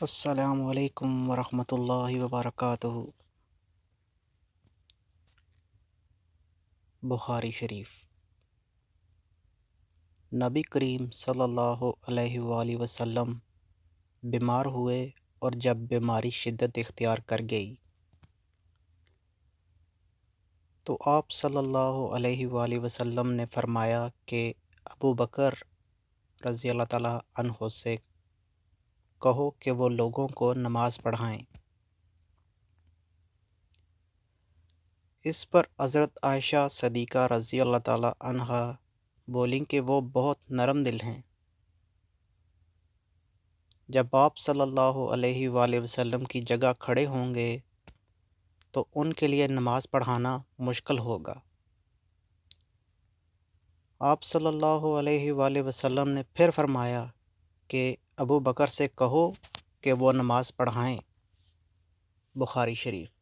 السلام علیکم ورحمۃ اللہ وبرکاتہ۔ بخاری شریف۔ نبی کریم صلی اللہ علیہ وآلہ وسلم بیمار ہوئے اور جب بیماری شدت اختیار کر گئی تو آپ صلی اللہ علیہ وآلہ وسلم نے فرمایا کہ ابو بکر رضی اللہ تعالیٰ عنہ سے کہو کہ وہ لوگوں کو نماز پڑھائیں۔ اس پر حضرت عائشہ صدیقہ رضی اللہ تعالیٰ عنہا بولیں کہ وہ بہت نرم دل ہیں۔ جب آپ صلی اللہ علیہ وآلہ وسلم کی جگہ کھڑے ہوں گے تو ان کے لیے نماز پڑھانا مشکل ہوگا۔ آپ صلی اللہ علیہ وآلہ وسلم نے پھر فرمایا کہ ابو بکر سے کہو کہ وہ نماز پڑھائیں۔ بخاری شریف۔